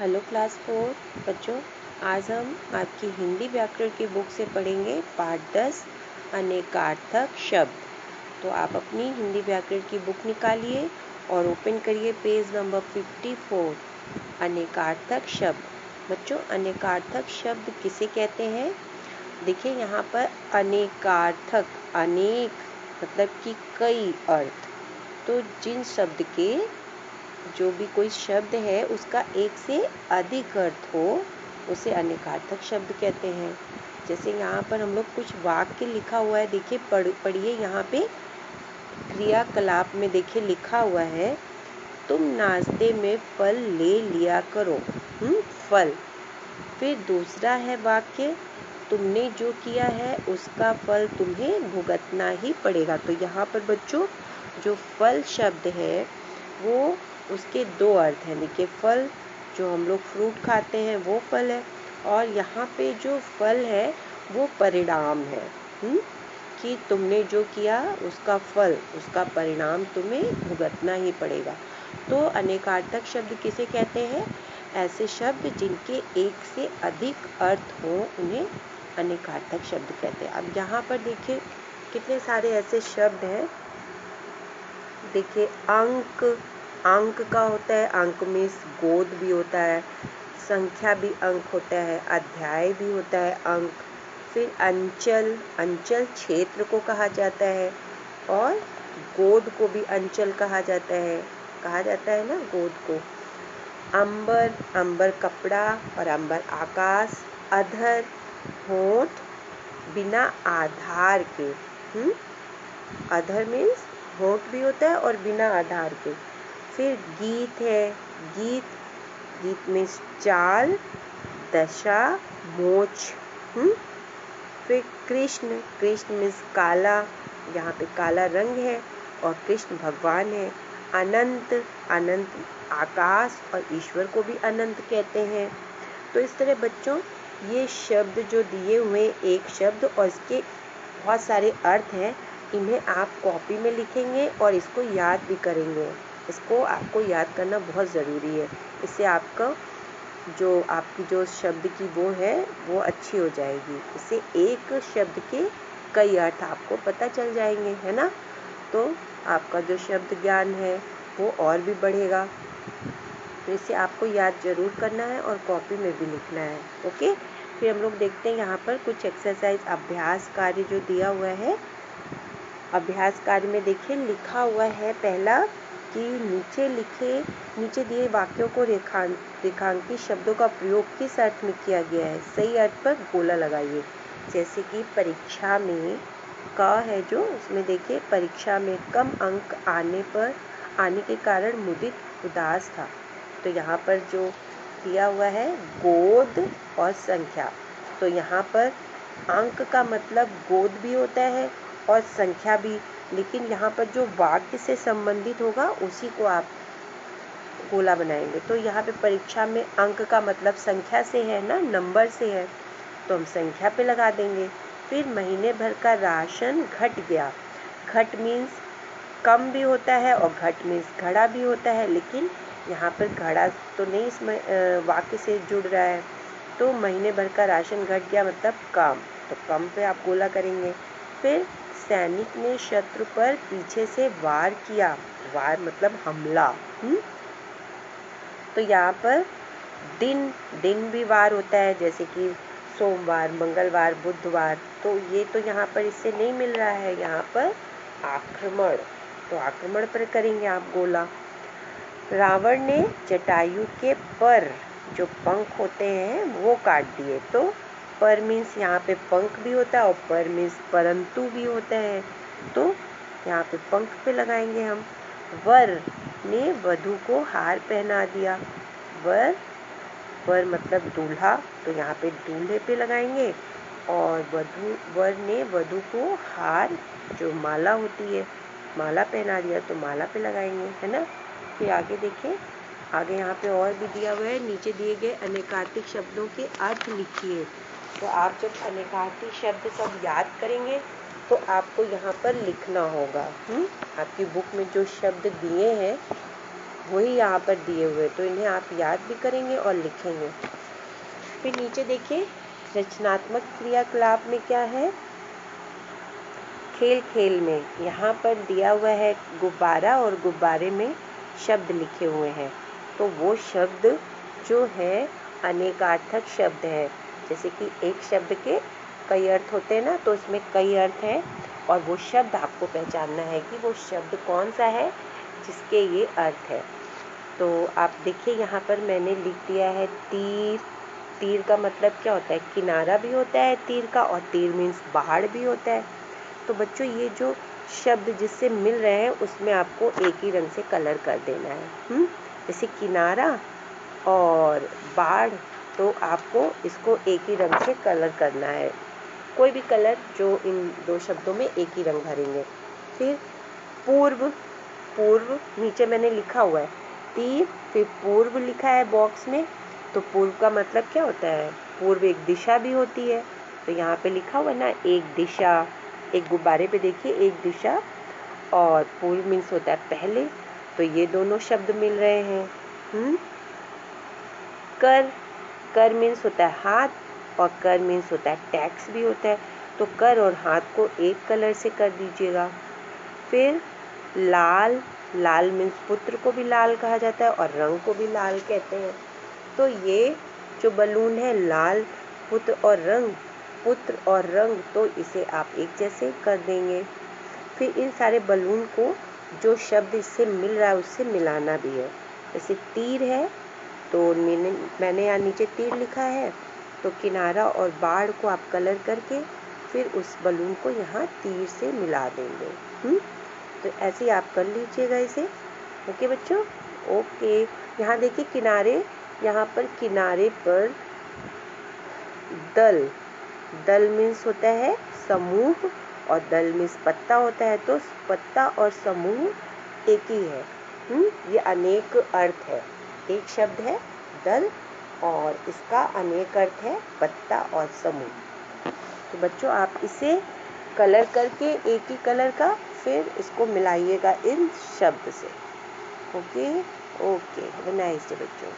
Hello class 4 बच्चों, आज हम आपकी हिंदी व्याकरण की बुक से पढ़ेंगे पाठ 10 अनेकार्थक शब्द। तो आप अपनी हिंदी व्याकरण की बुक निकालिए और ओपन करिए पेज नंबर 54। अनेकार्थक शब्द। बच्चों, अनेकार्थक शब्द किसे कहते हैं? देखिए यहाँ पर अनेकार्थक, अनेक मतलब कि कई अर्थ। तो जिन शब्द के जो भी कोई शब्द है उसका एक से अधिक अर्थ हो उसे अनेकार्थक शब्द कहते हैं। जैसे यहाँ पर हम लोग कुछ वाक्य लिखा हुआ है, देखिए पढ़िए। यहाँ पे क्रियाकलाप में देखिए लिखा हुआ है, तुम नाश्ते में फल ले लिया करो। फल। फिर दूसरा है वाक्य, तुमने जो किया है उसका फल तुम्हें भुगतना ही पड़ेगा। तो यहाँ पर बच्चों जो फल शब्द है वो उसके दो अर्थ हैं। देखिए फल जो हम लोग फ्रूट खाते हैं वो फल है, और यहाँ पे जो फल है वो परिणाम है। कि तुमने जो किया उसका फल, उसका परिणाम तुम्हें भुगतना ही पड़ेगा। तो अनेकार्थक शब्द किसे कहते हैं? ऐसे शब्द जिनके एक से अधिक अर्थ हो उन्हें अनेकार्थक शब्द कहते हैं। अब यहाँ पर देखिए कितने सारे ऐसे शब्द हैं। देखिए अंक, अंक का होता है, अंक में गोद भी होता है, संख्या भी अंक होता है, अध्याय भी होता है अंक। फिर अंचल, अंचल क्षेत्र को कहा जाता है, और गोद को भी अंचल कहा जाता है ना गोद को। अंबर, अंबर कपड़ा और अंबर आकाश। अधर, होंठ बिना आधार के। अधर मीन्स होंठ भी होता है और बिना आधार के। फिर गीत है, गीत, गीत में चाल, दशा, मोच। फिर कृष्ण, कृष्ण मीन्स काला, यहाँ पे काला रंग है और कृष्ण भगवान है। अनंत, अनंत आकाश और ईश्वर को भी अनंत कहते हैं। तो इस तरह बच्चों ये शब्द जो दिए हुए एक शब्द और इसके बहुत सारे अर्थ हैं, इन्हें आप कॉपी में लिखेंगे और इसको याद भी करेंगे। इसको आपको याद करना बहुत ज़रूरी है। इससे आपका आपकी जो शब्द की वो है वो अच्छी हो जाएगी। इससे एक शब्द के कई अर्थ आपको पता चल जाएंगे, है ना। तो आपका जो शब्द ज्ञान है वो और भी बढ़ेगा। तो इसे आपको याद जरूर करना है और कॉपी में भी लिखना है। ओके। फिर हम लोग देखते हैं यहाँ पर कुछ एक्सरसाइज अभ्यास कार्य जो दिया हुआ है। अभ्यास कार्य में देखिए लिखा हुआ है पहला कि नीचे दिए वाक्यों को रेखांकित शब्दों का प्रयोग किस अर्थ में किया गया है, सही अर्थ पर गोला लगाइए। जैसे कि परीक्षा में क है जो, उसमें देखिए परीक्षा में कम अंक आने के कारण मुदित उदास था। तो यहाँ पर जो दिया हुआ है गोद और संख्या, तो यहाँ पर अंक का मतलब गोद भी होता है और संख्या भी, लेकिन यहाँ पर जो वाक्य से संबंधित होगा उसी को आप गोला बनाएंगे। तो यहाँ पे परीक्षा में अंक का मतलब संख्या से है ना, नंबर से है, तो हम संख्या पे लगा देंगे। फिर महीने भर का राशन घट गया। घट मीन्स कम भी होता है और घट मीन्स घड़ा भी होता है, लेकिन यहाँ पर घड़ा तो नहीं इसमें वाक्य से जुड़ रहा है। तो महीने भर का राशन घट गया मतलब कम, तो कम पे आप गोला करेंगे। फिर सैनिक ने शत्रु पर पीछे से वार किया। वार मतलब हमला। तो यहाँ पर दिन, दिन भी वार होता है, जैसे कि सोमवार, मंगलवार, बुधवार। तो ये तो यहाँ पर इससे नहीं मिल रहा है, यहाँ पर आक्रमण, तो आक्रमण पर करेंगे आप गोला। रावण ने जटायु के पर, जो पंख होते हैं वो काट दिए। तो पर मीन्स यहाँ पे पंख भी होता है और पर मीन्स परंतु भी होता है, तो यहाँ पे पंख पे लगाएंगे हम। वर ने वधु को हार पहना दिया। वर मतलब दूल्हा, तो यहाँ पे दूल्हे पे लगाएंगे। और वर ने वधु को हार, जो माला होती है, माला पहना दिया, तो माला पे लगाएंगे, है ना। फिर आगे देखिए, आगे यहाँ पे और भी दिया हुआ है। नीचे दिए गए अनेकार्थिक शब्दों के अर्थ लिखिए। तो आप जब अनेकार्थिक शब्द सब याद करेंगे तो आपको यहाँ पर लिखना होगा। आपकी बुक में जो शब्द दिए हैं वही यहाँ पर दिए हुए, तो इन्हें आप याद भी करेंगे और लिखेंगे। फिर नीचे देखिए रचनात्मक क्रियाकलाप में क्या है, खेल खेल में यहाँ पर दिया हुआ है गुब्बारा और गुब्बारे में शब्द लिखे हुए हैं। तो वो शब्द जो है अनेकार्थक शब्द है, जैसे कि एक शब्द के कई अर्थ होते हैं ना, तो इसमें कई अर्थ हैं और वो शब्द आपको पहचानना है कि वो शब्द कौन सा है जिसके ये अर्थ है। तो आप देखिए यहाँ पर मैंने लिख दिया है तीर। तीर का मतलब क्या होता है, किनारा भी होता है तीर का, और तीर मीन्स पहाड़ भी होता है। तो बच्चों ये जो शब्द जिससे मिल रहे हैं उसमें आपको एक ही रंग से कलर कर देना है। जैसे किनारा और बाढ़, तो आपको इसको एक ही रंग से कलर करना है, कोई भी कलर जो इन दो शब्दों में एक ही रंग भरेंगे। फिर पूर्व, पूर्व नीचे मैंने लिखा हुआ है तीर, फिर पूर्व लिखा है बॉक्स में। तो पूर्व का मतलब क्या होता है, पूर्व एक दिशा भी होती है, तो यहाँ पे लिखा हुआ है ना एक दिशा। एक गुब्बारे पे देखिए एक दिशा, और पूर्व मीन्स होता है पहले, तो ये दोनों शब्द मिल रहे हैं। कर, कर मीन्स होता है हाथ, और कर मीन्स होता है टैक्स भी होता है, तो कर और हाथ को एक कलर से कर दीजिएगा। फिर लाल, लाल मीन्स पुत्र को भी लाल कहा जाता है और रंग को भी लाल कहते हैं। तो ये जो बलून है लाल, पुत्र और रंग, पुत्र और रंग, तो इसे आप एक जैसे कर देंगे। फिर इन सारे बलून को जो शब्द इससे मिल रहा है उससे मिलाना भी है। जैसे तीर है, तो मैंने यहाँ नीचे तीर लिखा है, तो किनारा और बाढ़ को आप कलर करके फिर उस बलून को यहाँ तीर से मिला देंगे। तो ऐसे ही आप कर लीजिएगा इसे। ओके बच्चों, ओके। यहाँ देखिए किनारे, यहाँ पर किनारे पर दल, दल मीन्स होता है समूह, और दल मीन्स पत्ता होता है, तो पत्ता और समूह एक ही है। ये अनेक अर्थ है, एक शब्द है दल और इसका अनेक अर्थ है पत्ता और समूह। तो बच्चों आप इसे कलर करके एक ही कलर का फिर इसको मिलाइएगा इन शब्द से। Okay okay, have a nice day बच्चों।